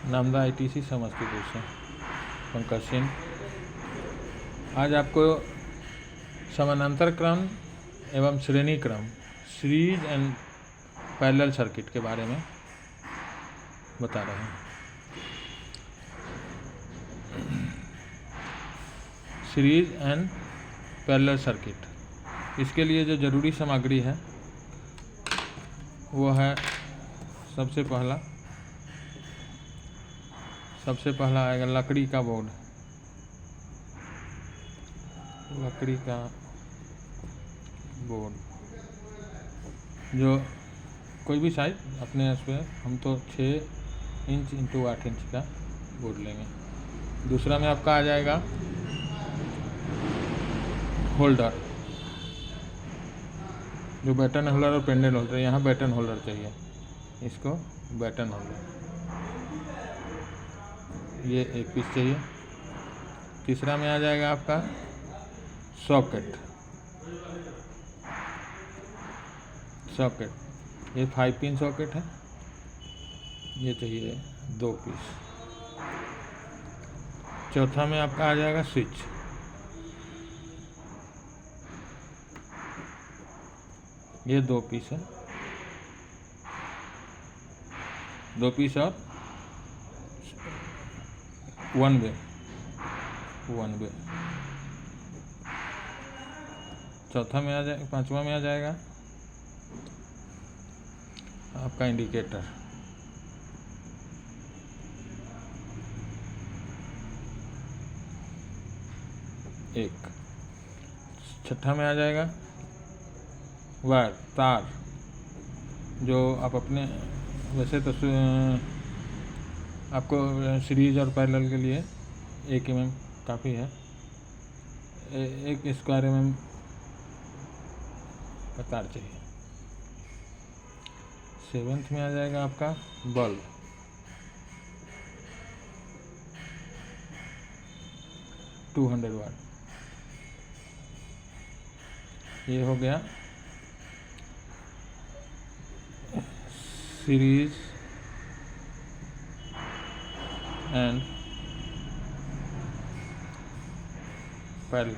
नामदा ITC Samastipur से पंकज सिंह। आज आपको समानांतर क्रम एवं श्रेणी क्रम सीरीज एंड पैरेलल सर्किट के बारे में बता रहे हैं। सीरीज एंड पैरेलल सर्किट, इसके लिए जो ज़रूरी सामग्री है वो है सबसे पहला आएगा लकड़ी का बोर्ड। लकड़ी का बोर्ड जो कोई भी साइज अपने उस पर, हम तो 6 इंच इंटू 8 इंच का बोर्ड लेंगे। दूसरा में आपका आ जाएगा होल्डर, जो बटन होल्डर और पेंडेंट होल्डर। यहाँ बटन होल्डर चाहिए, इसको बटन होल्डर, ये 1 पीस चाहिए। तीसरा में आ जाएगा आपका सॉकेट। ये 5 पिन सॉकेट है, ये चाहिए 2 पीस। चौथा में आपका आ जाएगा स्विच। ये 2 पीस है, 2 पीस और 1 वे। पांचवा में आ जाएगा आपका इंडिकेटर। एक छठा में आ जाएगा वायर, तार, जो आप अपने, वैसे तो आपको सीरीज और पैरेलल के लिए 1 mm काफ़ी है, 1 स्क्वायर mm का तार चाहिए। 7th में आ जाएगा आपका बल्ब। 200 वाट। ये हो गया सीरीज एंड पैरेलल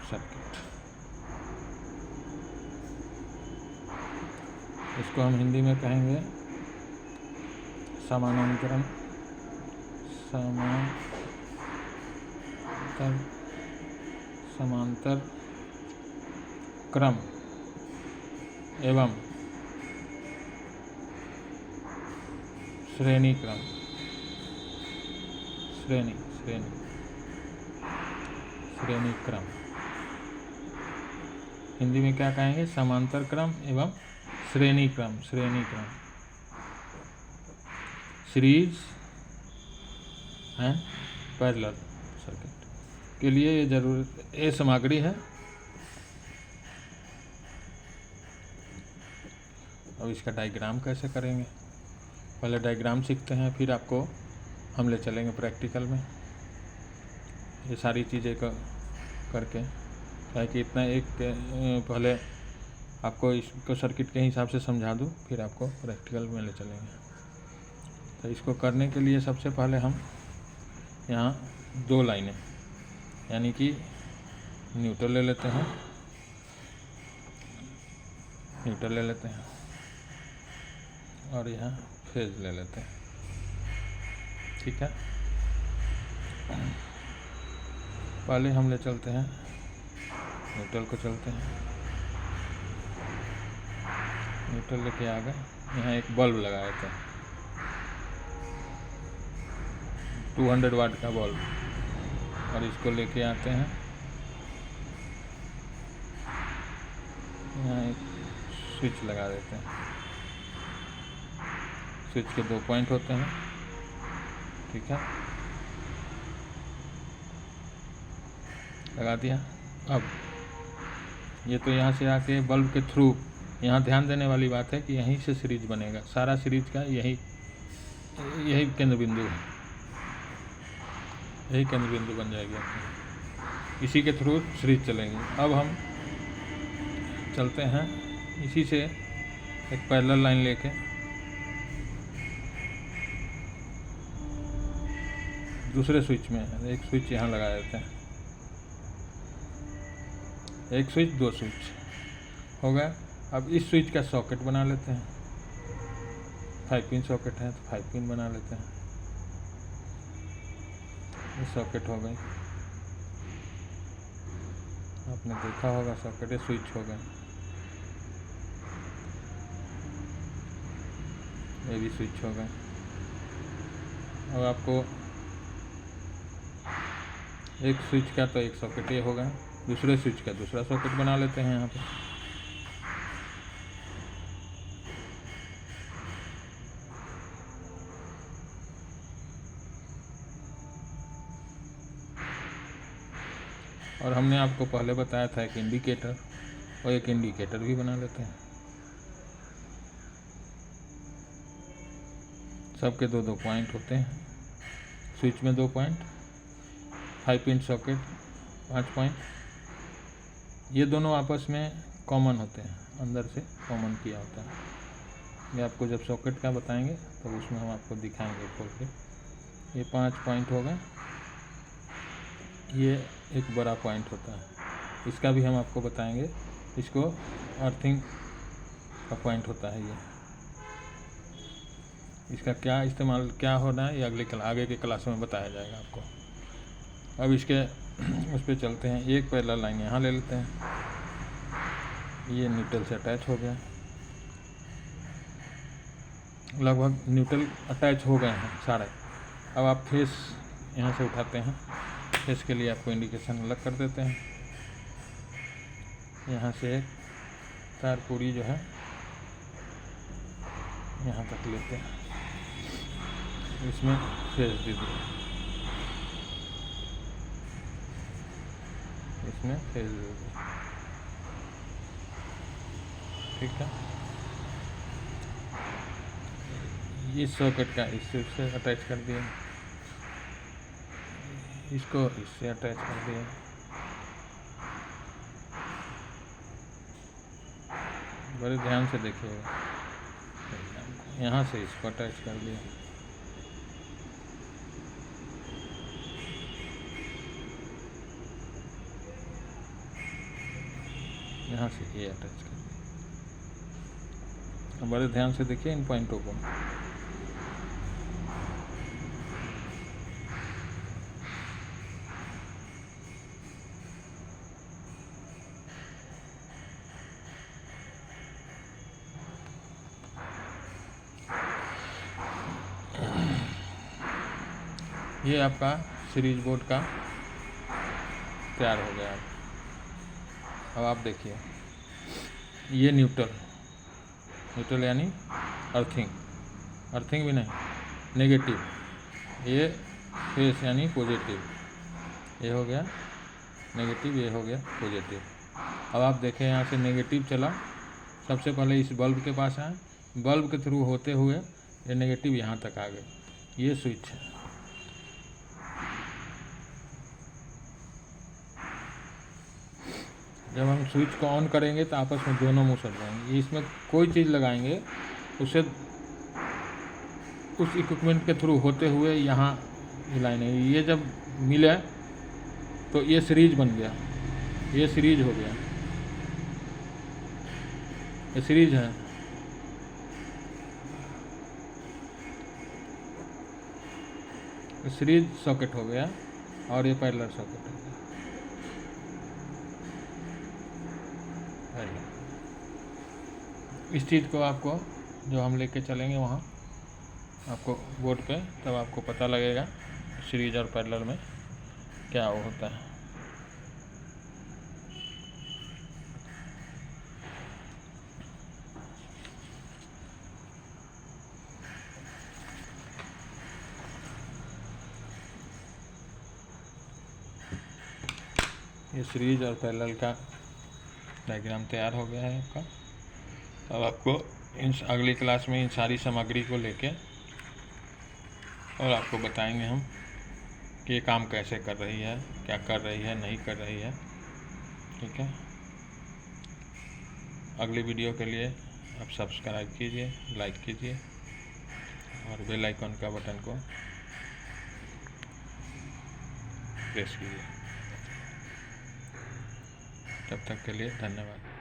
सर्किट। इसको हम हिंदी में कहेंगे समानांतर क्रम एवं श्रेणी क्रम। श्रेणी क्रम हिंदी में क्या कहेंगे? समांतर क्रम एवं श्रेणी क्रम। सीरीज एंड पैरेलल सर्किट के लिए ये जरूरत, ये सामग्री है। अब इसका डायग्राम कैसे करेंगे? पहले डायग्राम सीखते हैं, फिर आपको हम ले चलेंगे प्रैक्टिकल में। ये सारी चीज़ें करके, ताकि इतना पहले आपको इसको सर्किट के हिसाब से समझा दूँ, फिर आपको प्रैक्टिकल में ले चलेंगे। तो इसको करने के लिए सबसे पहले हम यहाँ 2 लाइनें, यानी कि न्यूट्रल ले लेते हैं, और यहाँ फेज ले लेते हैं। ठीक है, पहले हम ले चलते हैं न्यूट्रल को, चलते हैं न्यूट्रल लेके आ गए। यहाँ एक बल्ब लगाए थे, 200 वाट का बल्ब, और इसको लेके आते हैं। यहाँ एक स्विच लगा देते हैं। स्विच के 2 पॉइंट होते हैं। ठीक है, लगा दिया। अब ये तो यहाँ से आके बल्ब के थ्रू, यहाँ ध्यान देने वाली बात है कि यहीं से सीरीज बनेगा। सारा सीरीज का यही केंद्र बिंदु है, यही केंद्र बिंदु बन जाएगी आपकी। इसी के थ्रू सीरीज चलेंगे। अब हम चलते हैं, इसी से एक पैरेलल लाइन लेके दूसरे स्विच में एक स्विच यहाँ लगा देते हैं, एक स्विच दो स्विच हो गया। अब इस स्विच का सॉकेट बना लेते हैं, 5 पिन सॉकेट है तो 5 पिन बना लेते हैं। ये सॉकेट हो गई, आपने देखा होगा सॉकेट, ये स्विच हो गए, ये भी स्विच हो गए। अब आपको एक स्विच का तो एक सॉकेट ये होगा, दूसरे स्विच का दूसरा सॉकेट बना लेते हैं यहाँ पे। और हमने आपको पहले बताया था एक इंडिकेटर, और एक इंडिकेटर भी बना लेते हैं। सबके दो दो पॉइंट होते हैं, स्विच में 2 पॉइंट, 5 पिन सॉकेट 5 पॉइंट। ये दोनों आपस में कॉमन होते हैं, अंदर से कॉमन किया होता है। ये आपको जब सॉकेट का बताएंगे तब तो उसमें हम आपको दिखाएंगे खोल के। ये 5 पॉइंट हो गए, ये एक बड़ा पॉइंट होता है, इसका भी हम आपको बताएंगे। इसको अर्थिंग का पॉइंट होता है ये, इसका क्या इस्तेमाल क्या होना है ये आगे के क्लास में बताया जाएगा आपको। अब इसके उस पर चलते हैं। एक पैरेलल लाइन यहाँ ले लेते हैं, ये न्यूट्रल से अटैच हो गया, लगभग न्यूट्रल अटैच हो गए हैं सारे। अब आप फेस यहाँ से उठाते हैं, फेस के लिए आपको इंडिकेशन अलग कर देते हैं। यहाँ से तार पूरी जो है यहाँ तक लेते हैं, इसमें फेस दीजिए, इसमें फेस दीजिए, ठीक है। इस सॉकेट का इससे अटैच कर दिया, इसको इससे अटैच कर दिया, बड़े ध्यान से देखिएगा। यहाँ से इसको अटैच कर दिया, यहाँ से ये अटैच कर दिया। अब बड़े ध्यान से देखिए इन पॉइंटों को। ये आपका सीरीज बोर्ड का तैयार हो गया। अब आप देखिए, ये न्यूट्रल यानी अर्थिंग भी नहीं, नेगेटिव, ये फेस यानी पॉजिटिव, ये हो गया नेगेटिव, ये हो गया पॉजिटिव। अब आप देखें यहाँ से नेगेटिव चला, सबसे पहले इस बल्ब के पास आए, बल्ब के थ्रू होते हुए ये नेगेटिव यहाँ तक आ गए, ये स्विच है। जब हम स्विच को ऑन करेंगे तो आपस में दोनों मुँह सट जाएंगे। इसमें कोई चीज़ लगाएंगे उसे उस इक्विपमेंट के थ्रू होते हुए यहाँ हिलाएंगे। ये जब मिले तो ये सीरीज बन गया, ये सीरीज हो गया, ये सीरीज है। सीरीज सॉकेट हो गया और ये पैरेलल सॉकेट हो गया। इस चीज़ को आपको जो हम लेके चलेंगे वहाँ आपको बोर्ड पे, तब आपको पता लगेगा सीरीज और पैरेलल में क्या वो होता है। ये सीरीज और पैरेलल का डायग्राम तैयार हो गया है आपका। अब आपको इन अगली क्लास में इन सारी सामग्री को लेके और आपको बताएंगे हम कि ये काम कैसे कर रही है, क्या कर रही है, नहीं कर रही है, ठीक है। अगली वीडियो के लिए आप सब्सक्राइब कीजिए, लाइक कीजिए और बेल आइकन का बटन को प्रेस कीजिए। तब तक के लिए धन्यवाद।